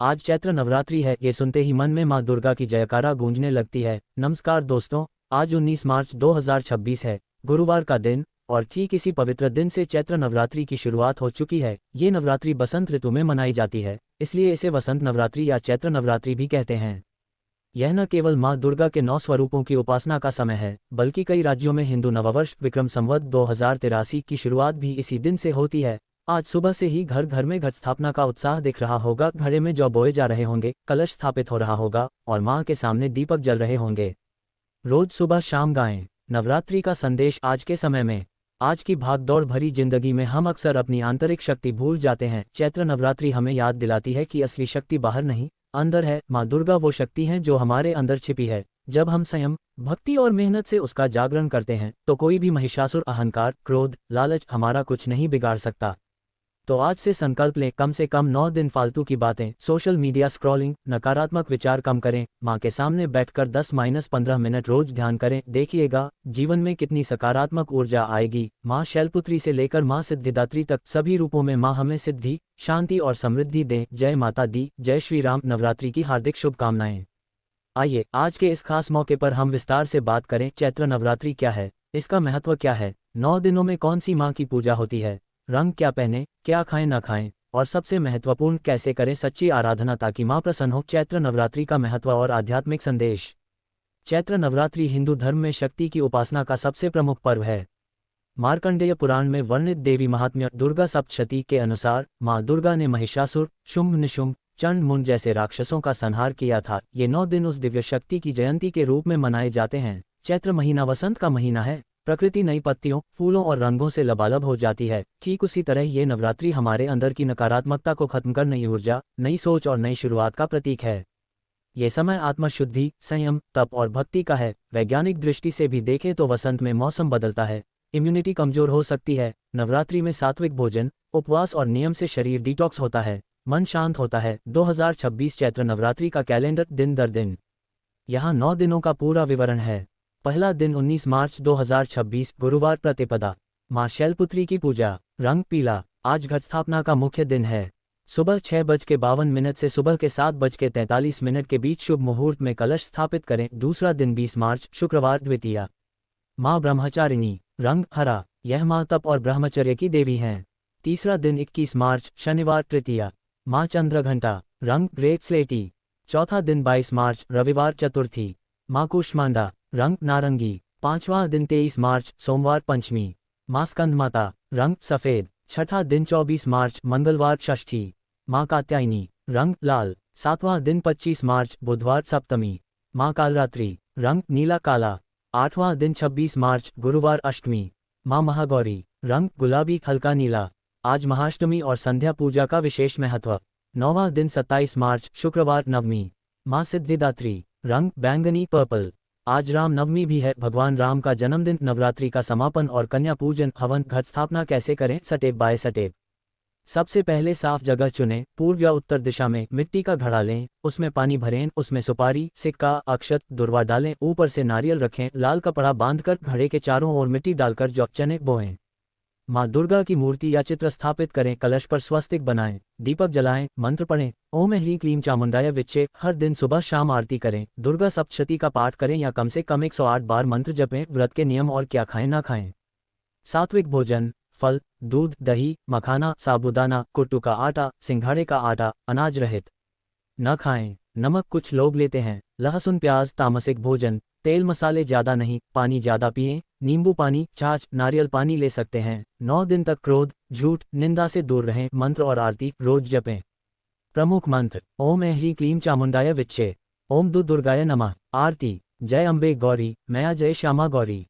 आज चैत्र नवरात्रि है, ये सुनते ही मन में माँ दुर्गा की जयकारा गूंजने लगती है। नमस्कार दोस्तों, आज 19 मार्च 2026 है, गुरुवार का दिन, और ठीक इसी पवित्र दिन से चैत्र नवरात्रि की शुरुआत हो चुकी है। ये नवरात्रि बसंत ऋतु में मनाई जाती है, इसलिए इसे वसंत नवरात्रि या चैत्र नवरात्रि भी कहते हैं। यह न केवल माँ दुर्गा के 9 स्वरूपों की उपासना का समय है, बल्कि कई राज्यों में हिंदू नववर्ष विक्रम संवत 2083 की शुरुआत भी इसी दिन से होती है। आज सुबह से ही घर घर में घट स्थापना का उत्साह दिख रहा होगा। घड़े में जौ बोए जा रहे होंगे, कलश स्थापित हो रहा होगा और माँ के सामने दीपक जल रहे होंगे। रोज सुबह शाम गाएं नवरात्रि का संदेश आज के समय में। आज की भागदौड़ भरी जिंदगी में हम अक्सर अपनी आंतरिक शक्ति भूल जाते हैं। चैत्र नवरात्रि हमें याद दिलाती है कि असली शक्ति बाहर नहीं, अंदर है। माँ दुर्गा वो शक्ति है जो हमारे अंदर छिपी है। जब हम संयम, भक्ति और मेहनत से उसका जागरण करते हैं तो कोई भी महिषासुर, अहंकार, क्रोध, लालच हमारा कुछ नहीं बिगाड़ सकता। तो आज से संकल्प लें, कम से कम 9 दिन फालतू की बातें, सोशल मीडिया स्क्रॉलिंग, नकारात्मक विचार कम करें। माँ के सामने बैठकर 10-15 मिनट रोज ध्यान करें। देखिएगा जीवन में कितनी सकारात्मक ऊर्जा आएगी। माँ शैलपुत्री से लेकर माँ सिद्धिदात्री तक सभी रूपों में माँ हमें सिद्धि, शांति और समृद्धि दें। जय माता दी, जय श्री राम। नवरात्रि की हार्दिक शुभकामनाएं। आइए आज के इस खास मौके पर हम विस्तार से बात करें, चैत्र नवरात्रि क्या है, इसका महत्व क्या है, 9 दिनों में कौन सी माँ की पूजा होती है, रंग क्या पहने, क्या खाएं ना खाएं, और सबसे महत्वपूर्ण कैसे करें सच्ची आराधना ताकि मां प्रसन्न हो। चैत्र नवरात्रि का महत्व और आध्यात्मिक संदेश। चैत्र नवरात्रि हिंदू धर्म में शक्ति की उपासना का सबसे प्रमुख पर्व है। मार्कंडेय पुराण में वर्णित देवी महात्म्य दुर्गा सप्तशती के अनुसार मां दुर्गा ने महिषासुर, शुंभ निशुंभ, चंड मुंड जैसे राक्षसों का संहार किया था। ये 9 दिन उस दिव्य शक्ति की जयंती के रूप में मनाए जाते हैं। चैत्र महीना वसंत का महीना है। प्रकृति नई पत्तियों, फूलों और रंगों से लबालब हो जाती है। ठीक उसी तरह ये नवरात्रि हमारे अंदर की नकारात्मकता को खत्म कर नई ऊर्जा, नई सोच और नई शुरुआत का प्रतीक है। ये समय आत्मशुद्धि, संयम, तप और भक्ति का है। वैज्ञानिक दृष्टि से भी देखें तो वसंत में मौसम बदलता है, इम्यूनिटी कमजोर हो सकती है। नवरात्रि में सात्विक भोजन, उपवास और नियम से शरीर डिटॉक्स होता है, मन शांत होता है। 2026 चैत्र नवरात्रि का कैलेंडर दिन दर दिन। यहाँ 9 दिनों का पूरा विवरण है। पहला दिन 19 मार्च 2026 गुरुवार, प्रतिपदा, माँ शैलपुत्री की पूजा। रंग पीला। आज घट स्थापना का मुख्य दिन है। सुबह 6:52 से सुबह के 7:43 के बीच शुभ मुहूर्त में कलश स्थापित करें। दूसरा दिन 20 मार्च शुक्रवार, द्वितीया, माँ ब्रह्मचारिणी। रंग हरा। यह माँ तप और ब्रह्मचर्य की देवी हैं। तीसरा दिन 21 मार्च शनिवार, तृतीया, माँ चंद्रघंटा। रंग रेड स्लेटी। चौथा दिन 22 मार्च रविवार, चतुर्थी, माँ कूष्मांडा। रंग नारंगी। पांचवां दिन 23 मार्च सोमवार, पंचमी, माँ स्कंदमाता। रंग सफेद। छठा दिन 24 मार्च मंगलवार, षष्ठी, माँ कात्यायनी। रंग लाल। सातवां दिन 25 मार्च बुधवार, सप्तमी, माँ कालरात्रि। रंग नीला काला। आठवां दिन 26 मार्च गुरुवार, अष्टमी, माँ महागौरी। रंग गुलाबी हल्का नीला। आज महाअष्टमी और संध्या पूजा का विशेष महत्व। 9वां दिन 27 मार्च शुक्रवार, नवमी, माँ सिद्धिदात्री। रंग बैंगनी पर्पल। आज राम नवमी भी है, भगवान राम का जन्मदिन। नवरात्रि का समापन और कन्या पूजन, हवन। घट स्थापना कैसे करें, स्टेप बाय स्टेप। सबसे पहले साफ जगह चुनें। पूर्व या उत्तर दिशा में मिट्टी का घड़ा लें, उसमें पानी भरें, उसमें सुपारी, सिक्का, अक्षत, दुर्वा डालें, ऊपर से नारियल रखें। लाल कपड़ा बांधकर घड़े के चारों ओर मिट्टी डालकर जौ चने बोएं। माँ दुर्गा की मूर्ति या चित्र स्थापित करें। कलश पर स्वस्तिक बनाएं, दीपक जलाएं, मंत्र पढ़ें, ओम ह्रीं क्लीं चामुंडाय विच्चे। हर दिन सुबह शाम आरती करें। दुर्गा सप्तशती का पाठ करें या कम से कम 108 बार मंत्र जपें। व्रत के नियम और क्या खाएं ना खाएं। सात्विक भोजन, फल, दूध, दही, मखाना, साबूदाना, कुट्टू का आटा, सिंघाड़े का आटा, अनाज रहित न खाएं। नमक कुछ लोग लेते हैं। लहसुन प्याज, तामसिक भोजन। तेल मसाले ज्यादा नहीं। पानी ज्यादा पिएं, नींबू पानी, छाछ, नारियल पानी ले सकते हैं। 9 दिन तक क्रोध, झूठ, निंदा से दूर रहें। मंत्र और आरती रोज जपें। प्रमुख मंत्र, ओम ह्रीं क्लीं चामुंडाय विच्चे, ओम दुर्गाय नमः। आरती, जय अम्बे गौरी, मैया जय श्यामा गौरी।